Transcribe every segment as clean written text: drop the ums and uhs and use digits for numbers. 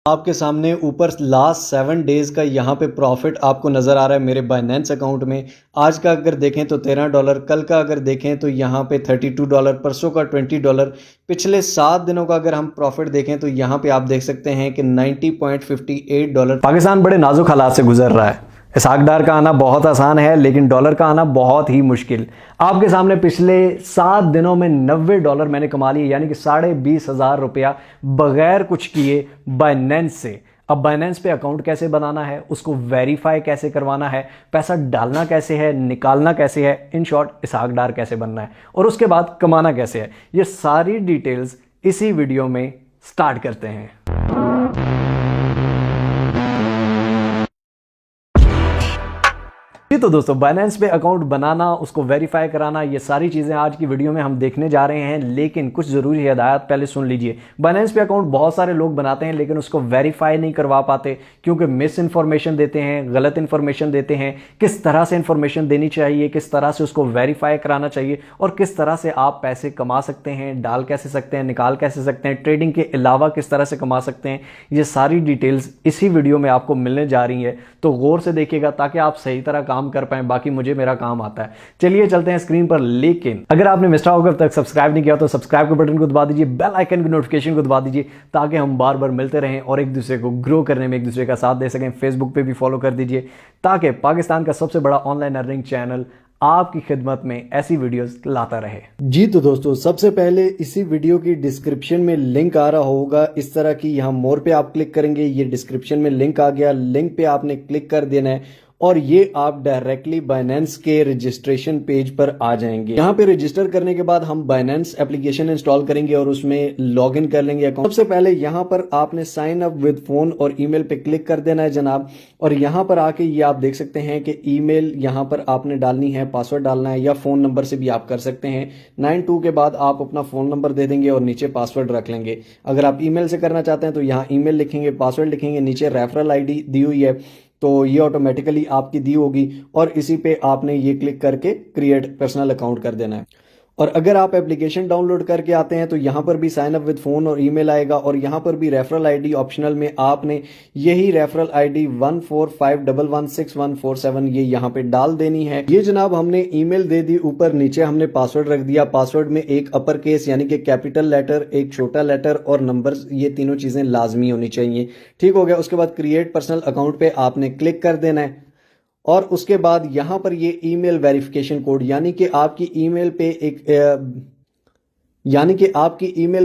आपके सामने ऊपर लास्ट 7 डेज का यहाँ पे प्रॉफिट आपको नज़र आ रहा है मेरे बाइनेंस अकाउंट में। आज का अगर देखें तो $13, कल का अगर देखें तो यहाँ पे $32, परसों का $20। पिछले 7 दिनों का अगर हम प्रॉफिट देखें तो यहाँ पे आप देख सकते हैं कि $90.58। पाकिस्तान बड़े नाजुक हालात से गुजर रहा है। इसहाक डार का आना बहुत आसान है लेकिन डॉलर का आना बहुत ही मुश्किल। आपके सामने पिछले 7 दिनों में $90 मैंने कमा लिए, यानी कि 20,500 रुपया बगैर कुछ किए बाइनेंस से। अब बाइनेंस पे अकाउंट कैसे बनाना है, उसको वेरीफाई कैसे करवाना है, पैसा डालना कैसे है, निकालना कैसे है, इन शॉर्ट इसहाक डार कैसे बनना है और उसके बाद कमाना कैसे है, ये सारी डिटेल्स इसी वीडियो में स्टार्ट करते हैं। जी तो दोस्तों, बाइनेंस पे अकाउंट बनाना, उसको वेरीफाई कराना, ये सारी चीज़ें आज की वीडियो में हम देखने जा रहे हैं। लेकिन कुछ ज़रूरी हिदायत पहले सुन लीजिए। बाइनेंस पे अकाउंट बहुत सारे लोग बनाते हैं लेकिन उसको वेरीफाई नहीं करवा पाते क्योंकि मिस इन्फॉर्मेशन देते हैं, गलत इन्फॉर्मेशन देते हैं। किस तरह से इन्फॉर्मेशन देनी चाहिए, किस तरह से उसको वेरीफाई कराना चाहिए और किस तरह से आप पैसे कमा सकते हैं, डाल कैसे सकते हैं, निकाल कैसे सकते हैं, ट्रेडिंग के अलावा किस तरह से कमा सकते हैं, ये सारी डिटेल्स इसी वीडियो में आपको मिलने जा रही है। तो गौर से देखिएगा ताकि आप सही तरह काम कर पाए। बाकी मुझे मेरा काम आता है। चलिए चलते हैं स्क्रीन पर। लेकिन अगर आपने मिस्टर होगा अब तक सब्सक्राइब नहीं किया तो सब्सक्राइब के बटन को दबा दीजिए, बेल आइकन की नोटिफिकेशन को दबा दीजिए ताकि हम बार बार मिलते रहें और एक दूसरे को ग्रो करने में एक दूसरे का साथ दे सकें। फेसबुक पे भी फॉलो कर दीजिए ताकि पाकिस्तान का सबसे बड़ा ऑनलाइन अर्निंग चैनल आपकी खिदमत में ऐसी वीडियोस लाता रहे। जी तो दोस्तों, सबसे पहले इसी वीडियो की डिस्क्रिप्शन में लिंक आ रहा होगा इस तरह की, यहाँ मोर पे आप क्लिक करेंगे, ये डिस्क्रिप्शन में लिंक आ गया, लिंक पे आपने क्लिक कर देना है और ये आप डायरेक्टली बाइनेंस के रजिस्ट्रेशन पेज पर आ जाएंगे। यहाँ पे रजिस्टर करने के बाद हम बाइनेंस एप्लीकेशन इंस्टॉल करेंगे और उसमें लॉगिन कर लेंगे अकाउंट। सबसे पहले यहाँ पर आपने साइन अप विद फोन और ईमेल पे क्लिक कर देना है जनाब। और यहाँ पर आके ये आप देख सकते हैं कि ईमेल यहाँ पर आपने डालनी है, पासवर्ड डालना है या फोन नंबर से भी आप कर सकते हैं। 92 के बाद आप अपना फोन नंबर दे देंगे और नीचे पासवर्ड रख लेंगे। अगर आप ईमेल से करना चाहते हैं तो यहाँ ईमेल लिखेंगे, पासवर्ड लिखेंगे, नीचे रेफरल आईडी दी हुई है तो ये ऑटोमेटिकली आपकी दी होगी और इसी पे आपने ये क्लिक करके क्रिएट पर्सनल अकाउंट कर देना है। और अगर आप एप्लीकेशन डाउनलोड करके आते हैं तो यहाँ पर भी साइन अप विद फोन और ईमेल आएगा और यहाँ पर भी रेफरल आईडी ऑप्शनल में आपने यही रेफरल आईडी 14511647 ये यहाँ पे डाल देनी है। ये जनाब हमने ईमेल दे दी, ऊपर नीचे हमने पासवर्ड रख दिया। पासवर्ड में एक अपर केस यानी कि कैपिटल लेटर, एक छोटा लेटर और नंबर, ये तीनों चीजें लाजमी होनी चाहिए। ठीक हो गया। उसके बाद क्रिएट पर्सनल अकाउंट पे आपने क्लिक कर देना है और उसके बाद यहां पर ये ईमेल वेरिफिकेशन कोड यानी कि आपकी ईमेल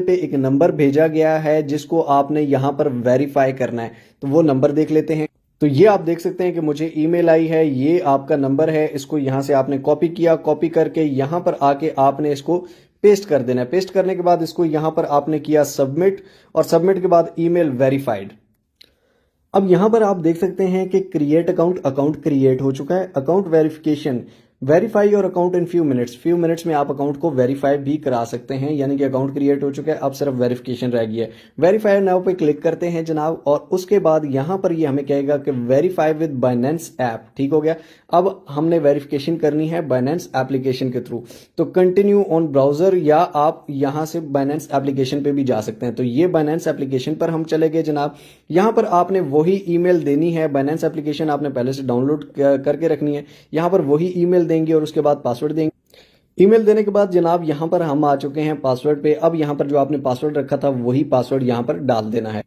पे एक नंबर भेजा गया है जिसको आपने यहां पर वेरीफाई करना है। तो वो नंबर देख लेते हैं। तो ये आप देख सकते हैं कि मुझे ईमेल आई है, ये आपका नंबर है। इसको यहां से आपने कॉपी किया, कॉपी करके यहां पर आके आपने इसको पेस्ट कर देना है। पेस्ट करने के बाद इसको यहां पर आपने किया सबमिट और सबमिट के बाद ईमेल वेरीफाइड। अब यहां पर आप देख सकते हैं कि क्रिएट अकाउंट क्रिएट हो चुका है। Account verification, verify your account in few minutes में आप अकाउंट को वेरीफाई भी करा सकते हैं, यानी कि अकाउंट क्रिएट हो चुका है, अब सिर्फ वेरिफिकेशन रह गई है। वेरीफाई नाउ पे क्लिक करते हैं जनाब और उसके बाद यहां पर ये हमें कहेगा कि वेरीफाई विद बाइनेंस ऐप। ठीक हो गया। अब हमने वेरिफिकेशन करनी है बाइनेंस एप्लीकेशन के थ्रू, तो कंटिन्यू ऑन ब्राउजर या आप यहां से बाइनेंस एप्लीकेशन पे भी जा सकते हैं। तो ये बाइनेंस एप्लीकेशन पर हम चले गए जनाब। यहां पर आपने वही ईमेल देनी है, बाइनेंस एप्लीकेशन आपने पहले से डाउनलोड करके रखनी है। यहां पर वही ईमेल देंगे और उसके बाद पासवर्ड देंगे। ईमेल देने के बाद जनाब यहां पर हम आ चुके हैं पासवर्ड पे। अब यहां पर जो आपने पासवर्ड रखा था वही पासवर्ड यहां पर डाल देना है।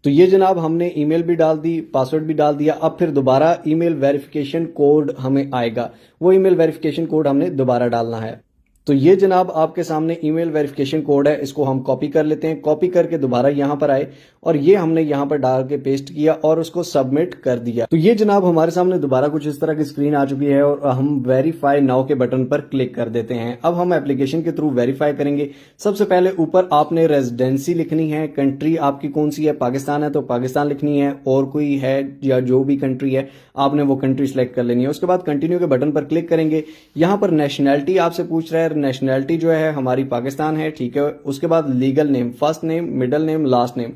तो ये जनाब हमने ईमेल भी डाल दी, पासवर्ड भी डाल दिया। अब फिर दोबारा ईमेल वेरिफिकेशन कोड हमें आएगा, वो ईमेल वेरिफिकेशन कोड हमने दोबारा डालना है। तो ये जनाब आपके सामने ईमेल वेरिफिकेशन कोड है, इसको हम कॉपी कर लेते हैं। कॉपी करके दोबारा यहां पर आए और ये हमने यहां पर डाल के पेस्ट किया और उसको सबमिट कर दिया। तो ये जनाब हमारे सामने दोबारा कुछ इस तरह की स्क्रीन आ चुकी है और हम वेरीफाई नाउ के बटन पर क्लिक कर देते हैं। अब हम एप्लीकेशन के थ्रू वेरीफाई करेंगे। सबसे पहले ऊपर आपने रेजिडेंसी लिखनी है, कंट्री आपकी कौन सी है, पाकिस्तान है तो पाकिस्तान लिखनी है, और कोई है या जो भी कंट्री है आपने वो कंट्री सिलेक्ट कर लेनी है। उसके बाद कंटिन्यू के बटन पर क्लिक करेंगे। यहां पर नेशनैलिटी आपसे पूछ रहा है, नेशनैलिटी जो है हमारी पाकिस्तान है। ठीक है। उसके बाद legal name, first name, middle name, last name,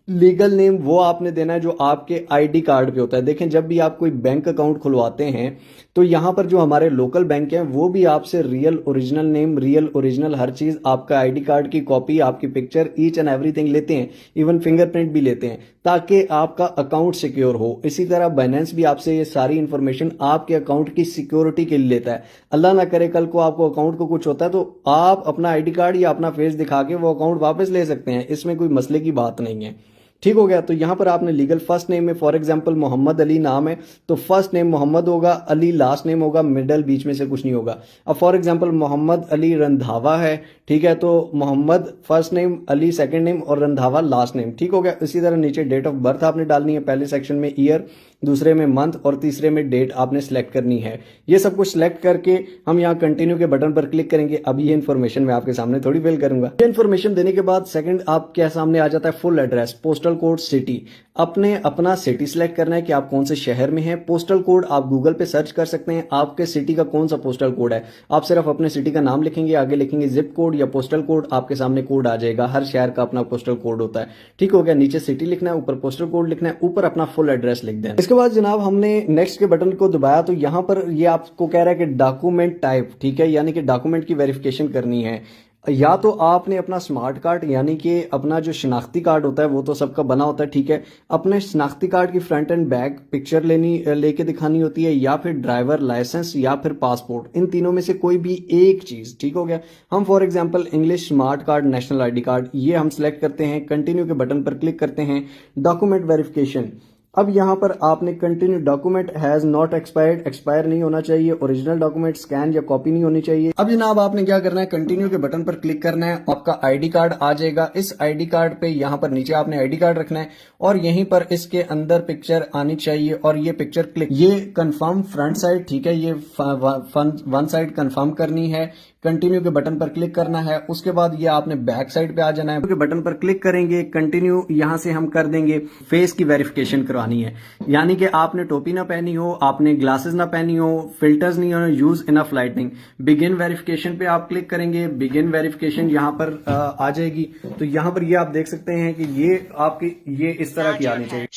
legal name वो आपने देना है जो आपके आईडी कार्ड पे होता है। देखें, जब भी आप कोई बैंक अकाउंट खुलवाते हैं तो यहाँ पर जो हमारे लोकल बैंक हैं वो भी आपसे real original name, real original हर चीज, आपका आईडी कार्ड की कॉपी, आपकी पिक्चर, ईच एंड एवरीथिंग लेते हैं, इवन फिंगरप्रिंट भी लेते हैं ताकि आपका अकाउंट सिक्योर हो। इसी तरह बाइनेंस भी आपसे ये सारी इंफॉर्मेशन आपके अकाउंट की सिक्योरिटी के लिए लेता है। अल्लाह ना करे कल को आपको अकाउंट को कुछ होता है तो आप अपना आईडी कार्ड या अपना फेस दिखा के वो अकाउंट वापस ले सकते हैं, इसमें कोई मसले की बात नहीं है। ठीक हो गया। तो यहां पर आपने लीगल फर्स्ट नेम में फॉर एग्जांपल मोहम्मद अली नाम है तो फर्स्ट नेम मोहम्मद होगा, अली लास्ट नेम होगा, मिडल बीच में से कुछ नहीं होगा। अब फॉर एग्जांपल मोहम्मद अली रंधावा है, ठीक है, तो Mohammad first name, Ali second name और रंधावा लास्ट नेम। ठीक हो गया। इसी तरह नीचे डेट ऑफ बर्थ आपने डालनी है, पहले सेक्शन में ईयर, दूसरे में मंथ और तीसरे में डेट आपने सिलेक्ट करनी है। ये सब कुछ सिलेक्ट करके हम यहाँ कंटिन्यू के बटन पर क्लिक करेंगे। अब ये इन्फॉर्मेशन मैं आपके सामने थोड़ी फिल करूंगा। ये इन्फॉर्मेशन देने के बाद सेकंड आपके सामने आ जाता है full address, postal code, city. अपने अपना सिटी सिलेक्ट करना है कि आप कौन से शहर में हैं। पोस्टल कोड आप गूगल पे सर्च कर सकते हैं, आपके सिटी का कौन सा पोस्टल कोड है। आप सिर्फ अपने सिटी का नाम लिखेंगे, आगे लिखेंगे जिप कोड या पोस्टल कोड, आपके सामने कोड आ जाएगा। हर शहर का अपना पोस्टल कोड होता है। ठीक हो गया। नीचे सिटी लिखना है, ऊपर पोस्टल कोड लिखना है, ऊपर अपना फुल एड्रेस लिख देना। इसके बाद जनाब हमने नेक्स्ट के बटन को दबाया तो यहां पर ये आपको कह रहा है कि डॉक्यूमेंट टाइप, ठीक है, यानी कि डॉक्यूमेंट की वेरिफिकेशन करनी है। या तो आपने अपना स्मार्ट कार्ड यानी कि अपना जो शिनाख्ती कार्ड होता है वो तो सबका बना होता है, ठीक है, अपने शिनाख्ती कार्ड की फ्रंट एंड बैक पिक्चर लेके दिखानी होती है, या फिर ड्राइवर लाइसेंस या फिर पासपोर्ट, इन तीनों में से कोई भी एक चीज। ठीक हो गया। हम for example English smart card, national ID card, ये हम सिलेक्ट करते हैं, कंटिन्यू के बटन पर क्लिक करते हैं, डॉक्यूमेंट वेरिफिकेशन। अब यहां पर आपने continue, document has not expired, expire नहीं होना चाहिए, ओरिजिनल डॉक्यूमेंट स्कैन या कॉपी नहीं होनी चाहिए। अब जनाब आपने क्या करना है, कंटिन्यू के बटन पर क्लिक करना है, आपका आईडी कार्ड आ जाएगा। इस आईडी कार्ड पे यहां पर नीचे आपने आईडी कार्ड रखना है और यहीं पर इसके अंदर पिक्चर आनी चाहिए और ये पिक्चर क्लिक, ये कंफर्म फ्रंट साइड, ठीक है, ये वन साइड कंफर्म करनी है। कंटिन्यू के बटन पर क्लिक करना है। उसके बाद ये आपने बैक साइड पे आ जाना है, के बटन पर क्लिक करेंगे, कंटिन्यू यहां से हम कर देंगे। फेस की वेरिफिकेशन करवानी है, यानी कि आपने टोपी ना पहनी हो, आपने ग्लासेस ना पहनी हो, फिल्टर्स नहीं हो, use enough lighting. Begin verification पे आप क्लिक करेंगे, बिगिन वेरिफिकेशन यहां पर आ जाएगी। तो यहां पर ये आप देख सकते हैं कि ये आपकी ये इस तरह की आनी चाहिए।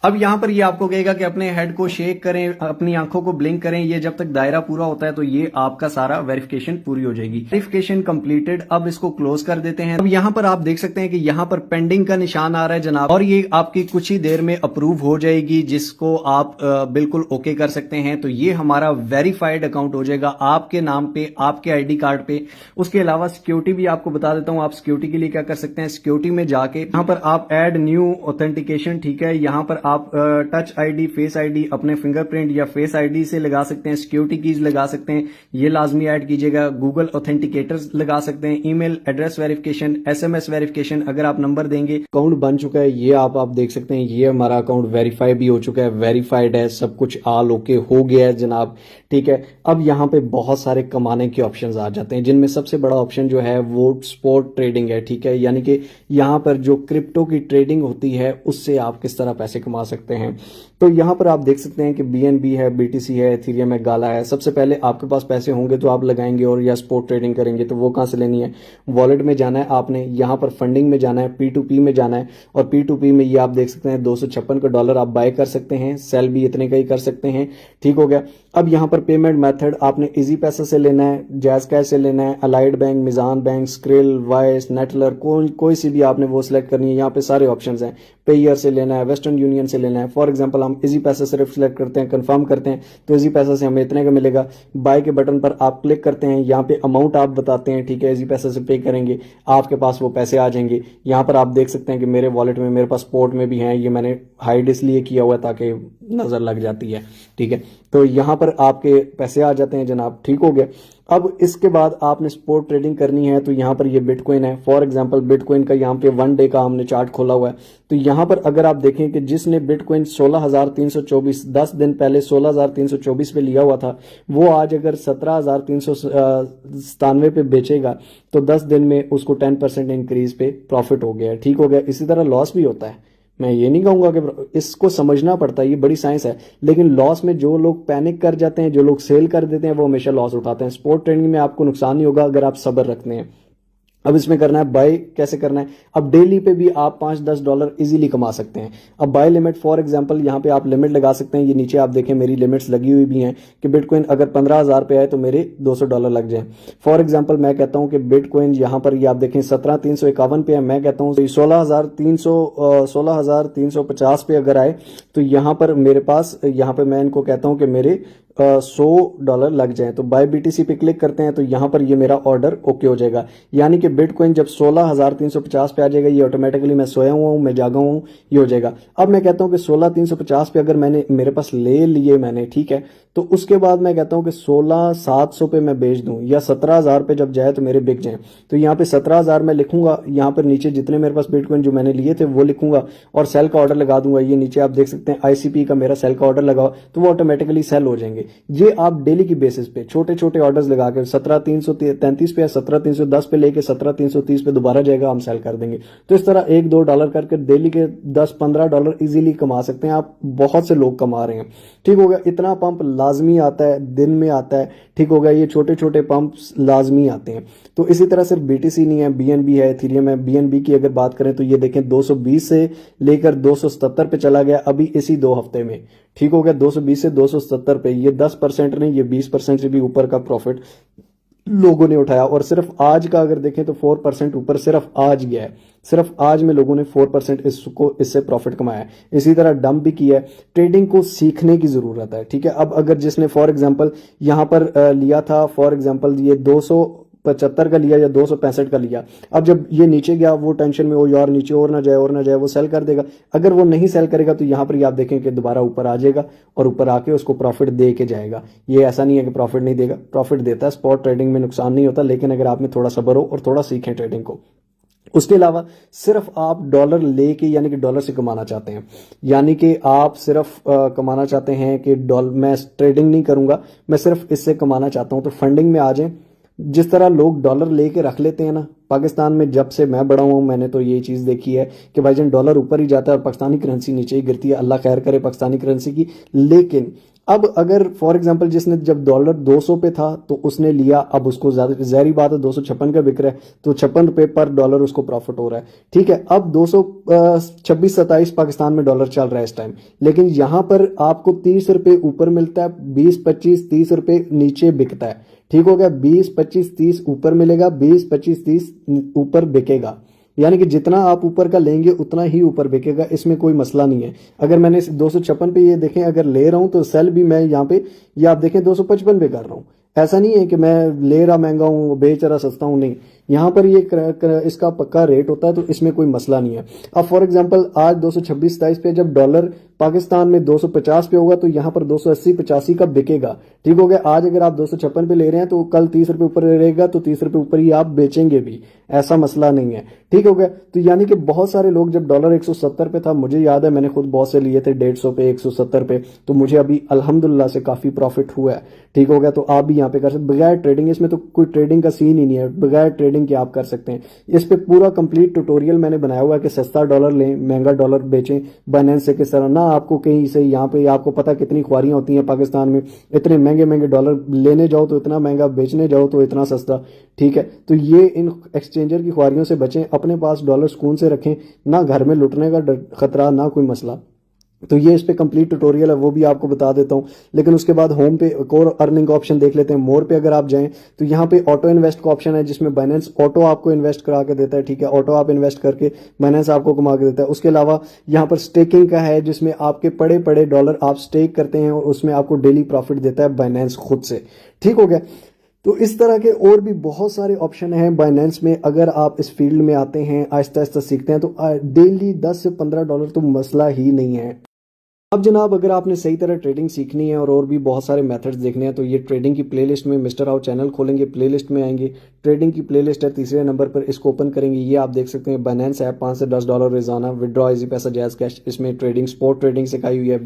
अब यहां पर ये आपको कहेगा कि अपने हेड को शेक करें, अपनी आंखों को ब्लिंक करें। ये जब तक दायरा पूरा होता है तो ये आपका सारा वेरिफिकेशन पूरी हो जाएगी। Verification completed. अब इसको क्लोज कर देते हैं। अब यहां पर आप देख सकते हैं कि यहां पर पेंडिंग का निशान आ रहा है जनाब, और ये आपकी कुछ ही देर में अप्रूव हो जाएगी, जिसको आप बिल्कुल ओके कर सकते हैं। तो ये हमारा वेरीफाइड अकाउंट हो जाएगा आपके नाम पे, आपके आईडी कार्ड पे। उसके अलावा सिक्योरिटी भी आपको बता देता हूं, आप सिक्योरिटी के लिए क्या कर सकते हैं। सिक्योरिटी में जाके यहां पर आप ऐड न्यू ऑथेंटिकेशन, ठीक है, यहां पर आप टच आईडी, फेस आईडी, अपने फिंगरप्रिंट या फेस आईडी से लगा सकते हैं, सिक्योरिटी कीज लगा सकते हैं, ये लाजमी ऐड कीजिएगा। गूगल ऑथेंटिकेटर्स लगा सकते हैं, email address verification, SMS verification, अगर आप नंबर देंगे। अकाउंट बन चुका है, ये आप देख सकते हैं, ये हमारा अकाउंट वेरीफाई भी हो चुका है, वेरीफाइड है, सब कुछ ऑल ओके हो गया है जनाब। ठीक है। अब यहाँ पे बहुत सारे कमाने के ऑप्शंस आ जाते हैं, जिनमें सबसे बड़ा ऑप्शन जो है वो स्पॉट ट्रेडिंग है। ठीक है, यानी कि यहाँ पर जो क्रिप्टो की ट्रेडिंग होती है उससे आप किस तरह पैसे कमा सकते हैं। तो यहाँ पर आप देख सकते हैं कि BNB है, BTC है, एथेरियम है, गाला है। सबसे पहले आपके पास पैसे होंगे तो आप लगाएंगे, और या स्पॉट ट्रेडिंग करेंगे। तो वो कहाँ से लेनी है, वॉलेट में जाना है आपने, यहाँ पर फंडिंग में जाना है, P2P में जाना है, और P2P में ये आप देख सकते हैं $256 आप बाय कर सकते हैं, सेल भी इतने का ही कर सकते हैं। ठीक हो गया। अब यहाँ पर पेमेंट मेथड आपने इजी पैसा से लेना है, जैज कैश से लेना है, Allied Bank, Meezan Bank, Skrill, Wise, Neteller, कोई सी भी आपने वो सिलेक्ट करनी है। यहाँ पे सारे ऑप्शंस हैं, पेयर से लेना है, वेस्टर्न यूनियन से लेना है। फॉर एग्जांपल हम इजी पैसा सिर्फ सिलेक्ट करते हैं, कंफर्म करते हैं, तो इजी पैसा से हमें इतने का मिलेगा। बाय के बटन पर आप क्लिक करते हैं, यहाँ पे अमाउंट आप बताते हैं, ठीक है, इजी पैसा से पे करेंगे, आपके पास वो पैसे आ जाएंगे। यहाँ पर आप देख सकते हैं कि मेरे वॉलेट में, मेरे पास स्पोर्ट में भी हैं, ये मैंने हाइड इसलिए किया हुआ है ताकि नजर लग जाती है। ठीक है, तो यहाँ पर आपके पैसे आ जाते हैं जनाब। ठीक हो गया। अब इसके बाद आपने स्पॉट ट्रेडिंग करनी है, तो यहाँ पर ये बिटकॉइन है। फॉर एग्जांपल बिटकॉइन का यहाँ पे 1 डे का हमने चार्ट खोला हुआ है। तो यहाँ पर अगर आप देखें कि जिसने बिटकॉइन 16,324 10 दिन पहले 16,324 पे लिया हुआ था, वो आज अगर 17,397 पे बेचेगा तो 10 दिन में उसको 10% इंक्रीज पे प्रॉफिट हो गया। ठीक हो गया। इसी तरह लॉस भी होता है। मैं ये नहीं कहूंगा कि इसको समझना पड़ता है, ये बड़ी साइंस है, लेकिन लॉस में जो लोग पैनिक कर जाते हैं, जो लोग सेल कर देते हैं, वो हमेशा लॉस उठाते हैं। स्पॉट ट्रेडिंग में आपको नुकसान नहीं होगा अगर आप सब्र रखते हैं। अब इसमें करना है बाय, कैसे करना है। अब डेली पे भी आप $5-10 इजीली कमा सकते हैं। अब बाय लिमिट, फॉर एग्जांपल यहाँ पे आप लिमिट लगा सकते हैं। ये नीचे आप देखें मेरी लिमिट्स लगी हुई भी हैं कि बिटकॉइन अगर 15,000 पे आए तो मेरे $200 लग जाए। फॉर एग्जांपल मैं कहता हूँ कि बिटकॉइन यहाँ पर ये आप देखें 17,351 पे है, मैं कहता हूँ 16,350 पे अगर आए तो यहाँ पर मेरे पास, यहाँ पे मैं इनको कहता हूँ कि मेरे $100 लग जाए। तो बाय बीटीसी पे क्लिक करते हैं तो यहाँ पर ये मेरा ऑर्डर ओके हो जाएगा। यानी कि बिटकॉइन जब 16,350 पे आ जाएगा, ये ऑटोमेटिकली, मैं सोया हुआ हूँ, मैं जागा हूँ, ये हो जाएगा। अब मैं कहता हूँ कि 16,350 पे अगर मैंने मेरे पास ले लिए मैंने, ठीक है, तो उसके बाद मैं कहता हूँ कि 16,700 पे मैं बेच दूं, या 17,000 पे जब जाए तो मेरे बिक जाए। तो यहाँ पे 17,000 मैं लिखूंगा, यहाँ पर नीचे जितने मेरे पास बिटकॉइन जो मैंने लिए थे वो लिखूंगा और सेल का ऑर्डर लगा दूंगा। ये नीचे आप देख सकते हैं आईसीपी का मेरा सेल का ऑर्डर लगाओ तो वो ऑटोमेटिकली सेल हो जाएंगे। ये आप डेली की बेसिस पे छोटे छोटे ऑर्डर्स लगाकर 17,333 पे या 17,310 पे लेके 17,330 पे दोबारा जाएगा, हम सेल कर देंगे। तो इस तरह $1-2 करके डेली के $10-15 इजीली कमा सकते हैं आप। बहुत से लोग कमा रहे हैं, ठीक हो गया। इतना पंप लाजमी आता है, दिन में आता है, ठीक हो गया। ये छोटे छोटे पंप लाजमी आते हैं। तो इसी तरह सिर्फ बीटीसी नहीं है, बीएनबी है, एथेरियम है। बीएनबी की अगर बात करें तो ये देखें 220 से लेकर 277 पे चला गया अभी इसी 2 हफ्ते में, ठीक हो गया। 220 से 277 पे, ये 10% नहीं, ये 20% से भी ऊपर का प्रॉफिट लोगों ने उठाया। और सिर्फ आज का अगर देखें तो 4% ऊपर सिर्फ आज गया है। सिर्फ आज में लोगों ने 4% इससे प्रॉफिट कमाया है। इसी तरह डंप भी किया है। ट्रेडिंग को सीखने की जरूरत है, ठीक है। अब अगर जिसने फॉर एग्जांपल यहां पर लिया था, फॉर एग्जांपल ये 275 का लिया या 265 का लिया, अब जब ये नीचे गया वो टेंशन में, वो यार नीचे और ना जाए, वो सेल कर देगा। अगर वो नहीं सेल करेगा तो यहां पर आप देखें कि दोबारा ऊपर आ जाएगा और ऊपर आके उसको प्रॉफिट दे के जाएगा। ये ऐसा नहीं है कि प्रॉफिट नहीं देगा, प्रॉफिट देता है। स्पॉट ट्रेडिंग में नुकसान नहीं होता, लेकिन अगर आप में थोड़ा सब्र हो और थोड़ा सीखें ट्रेडिंग को। उसके अलावा सिर्फ आप डॉलर लेके, यानी कि डॉलर से कमाना चाहते हैं, यानी कि आप सिर्फ कमाना चाहते हैं कि डॉलर, मैं ट्रेडिंग नहीं करूंगा, मैं सिर्फ इससे कमाना चाहता हूं, तो फंडिंग में आ जाएं। जिस तरह लोग डॉलर लेके रख लेते हैं ना, पाकिस्तान में जब से मैं बड़ा हूं मैंने तो ये चीज देखी है कि भाईजान डॉलर ऊपर ही जाता है और पाकिस्तानी करेंसी नीचे ही गिरती है। अल्लाह खैर करे पाकिस्तानी करेंसी की। लेकिन अब अगर फॉर एग्जांपल जिसने जब डॉलर 200 पे था तो उसने लिया, अब उसको ज्यादा जहरी बात है 256 का बिक रहा है तो ₹56 पर डॉलर उसको प्रॉफिट हो रहा है, ठीक है। अब 226-27 पाकिस्तान में डॉलर चल रहा है इस टाइम, लेकिन यहां पर आपको ₹30 ऊपर मिलता है, 20-25-30 नीचे बिकता है, ठीक हो गया। 20-25-30 ऊपर मिलेगा, 20-25-30 ऊपर बिकेगा, यानी कि जितना आप ऊपर का लेंगे उतना ही ऊपर बिकेगा, इसमें कोई मसला नहीं है। अगर मैंने 256 पे ये देखें अगर ले रहा हूं तो सेल भी मैं यहाँ पे, ये आप देखें 255 पे कर रहा हूं। ऐसा नहीं है कि मैं ले रहा महंगा हूं बेच रहा सस्ता हूं, नहीं, यहां पर ये इसका पक्का रेट होता है, तो इसमें कोई मसला नहीं है। अब फॉर एग्जांपल आज 226-27 पे जब डॉलर पाकिस्तान में 250 पे होगा तो यहां पर 280-85 का बिकेगा, ठीक हो गया। आज अगर आप 256 पे ले रहे हैं तो कल ₹30 ऊपर रहेगा तो ₹30 ऊपर ही आप बेचेंगे भी, ऐसा मसला नहीं है, ठीक हो गया। तो यानी कि बहुत सारे लोग जब डॉलर 170 पे था, मुझे याद है मैंने खुद बहुत से लिए थे 150 पे, 170 पे, तो मुझे अभी अल्हम्दुलिल्लाह से काफी प्रॉफिट हुआ है, ठीक हो गया। तो आप भी यहाँ पे कर सकते बगैर ट्रेडिंग, इसमें तो कोई ट्रेडिंग का सीन ही नहीं है, बगैर ट्रेडिंग के आप कर सकते हैं। इस पे पूरा कंप्लीट ट्यूटोरियल मैंने बनाया हुआ है कि सस्ता डॉलर लें, महंगा डॉलर बेचें बाइनेंस से किस तरह, ना आपको कहीं से यहाँ पे आपको पता कितनी ख्वारियां होती हैं पाकिस्तान में, इतने महंगे महंगे डॉलर लेने जाओ तो इतना महंगा, बेचने जाओ तो इतना सस्ता, ठीक है। तो ये इन एक्सचेंजर की ख्वारियों से बचें, अपने पास डॉलर सुकून से रखें, ना घर में लुटने का खतरा ना कोई मसला। तो ये इस पे कंप्लीट ट्यूटोरियल है, वो भी आपको बता देता हूं। लेकिन उसके बाद होम पे एक और अर्निंग ऑप्शन देख लेते हैं। मोर पे अगर आप जाएं तो यहाँ पे ऑटो इन्वेस्ट का ऑप्शन है, जिसमें बाइनेंस ऑटो आपको इन्वेस्ट करा के देता है, ठीक है। ऑटो आप इन्वेस्ट करके बाइनेंस आपको कमा के देता है। उसके अलावा यहाँ पर स्टेकिंग का है, जिसमें आपके पड़े पड़े डॉलर आप स्टेक करते हैं और उसमें आपको डेली प्रॉफिट देता है बाइनेंस खुद से, ठीक हो गया। तो इस तरह के और भी बहुत सारे ऑप्शन हैं बाइनेंस में। अगर आप इस फील्ड में आते हैं, आहिस्ता आहिस्ता सीखते हैं, तो डेली $10 से $15 तो मसला ही नहीं है। अब जनाब अगर आपने सही तरह ट्रेडिंग सीखनी है और भी बहुत सारे मेथड्स देखने हैं, तो ये ट्रेडिंग की प्लेलिस्ट में मिस्टर हाउ चैनल खोलेंगे, प्लेलिस्ट में आएंगे, ट्रेडिंग की प्लेलिस्ट है 3रे नंबर पर, इसको ओपन करेंगे। ये आप देख सकते हैं बाइनेंस ऐप, $5 से $10 रोजाना, विड्रॉ, इजी पैसा, जैज कैश, इसमें ट्रेडिंग, स्पॉट ट्रेडिंग सिखाई हुई है,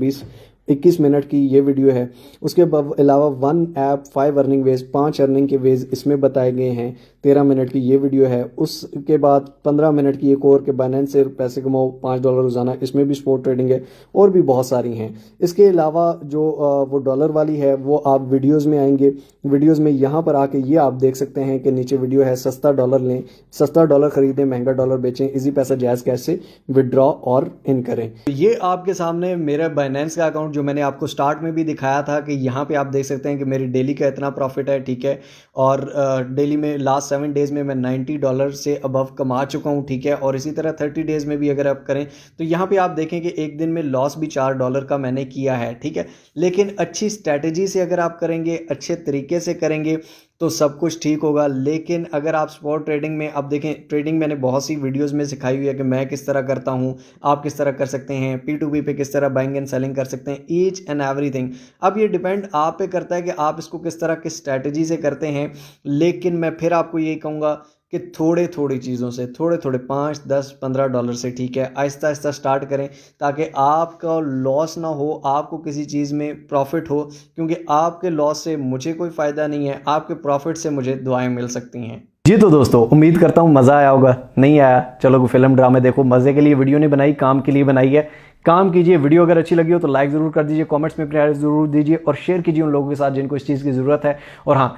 21 मिनट की ये वीडियो है। उसके अलावा 1 ऐप 5 अर्निंग वेज, 5 अर्निंग के वेज इसमें बताए गए हैं। 13 मिनट की ये वीडियो है। उसके बाद 15 मिनट की एक और के बाइनेंस से पैसे कमाओ $5 रोजाना, इसमें भी स्पॉट ट्रेडिंग है और भी बहुत सारी हैं। इसके अलावा जो वो डॉलर वाली है वो आप वीडियोज़ में आएंगे। वीडियोज़ में यहाँ पर आके ये आप देख सकते हैं कि नीचे वीडियो है, सस्ता डॉलर लें, सस्ता डॉलर खरीदें, महंगा डॉलर बेचें, इजी पैसा जायज़ कैश से विड्रॉ और इन करें। ये आपके सामने मेरा बाइनेंस का अकाउंट जो मैंने आपको स्टार्ट में भी दिखाया था कि यहाँ पे आप देख सकते हैं कि मेरी डेली का इतना प्रॉफिट है, ठीक है। और डेली में लास्ट 7 डेज़ में मैं $90 से अबव कमा चुका हूँ, ठीक है। और इसी तरह 30 डेज़ में भी अगर आप करें तो यहाँ पे आप देखें कि एक दिन में लॉस भी $4 का मैंने किया है, ठीक है। लेकिन अच्छी स्ट्रैटेजी से अगर आप करेंगे, अच्छे तरीके से करेंगे तो सब कुछ ठीक होगा। लेकिन अगर आप स्पॉट ट्रेडिंग में, अब देखें ट्रेडिंग मैंने बहुत सी वीडियोस में सिखाई हुई है कि मैं किस तरह करता हूं, आप किस तरह कर सकते हैं, P2P पे किस तरह बाइंग एंड सेलिंग कर सकते हैं, ईच एंड एवरीथिंग। अब ये डिपेंड आप पे करता है कि आप इसको किस तरह की स्ट्रैटेजी से करते हैं। लेकिन मैं फिर आपको यही कहूँगा कि थोड़े थोड़ी चीज़ों से, थोड़े थोड़े $5, $10, $15 से, ठीक है, आहिस्ता आहिस्ता स्टार्ट करें ताकि आपका लॉस ना हो, आपको किसी चीज़ में प्रॉफिट हो। क्योंकि आपके लॉस से मुझे कोई फ़ायदा नहीं है, आपके प्रॉफिट से मुझे दुआएं मिल सकती हैं। जी तो दोस्तों, उम्मीद करता हूँ मज़ा आया होगा। नहीं आया, चलो फिल्म ड्रामे देखो, मज़े के लिए वीडियो नहीं बनाई, काम के लिए बनाई है। काम कीजिए। वीडियो अगर अच्छी लगी हो तो लाइक ज़रूर कर दीजिए, कमेंट्स में अपनी राय ज़रूर दीजिए और शेयर कीजिए उन लोगों के साथ जिनको इस चीज़ की ज़रूरत है। और हाँ,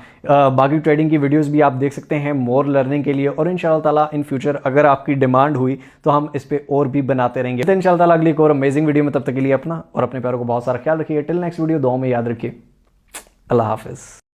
बाकी ट्रेडिंग की वीडियोस भी आप देख सकते हैं मोर लर्निंग के लिए। और इंशाअल्लाह ताला इन फ्यूचर अगर आपकी डिमांड हुई तो हम इस पर और भी बनाते रहेंगे। तो इंशाअल्लाह ताला अगली एक और अमेजिंग वीडियो में, तब तक के लिए अपना और अपने प्यारों को बहुत सारा ख्याल रखिए। टिल नेक्स्ट वीडियो, दुआ में याद रखिए। अल्लाह हाफिज़।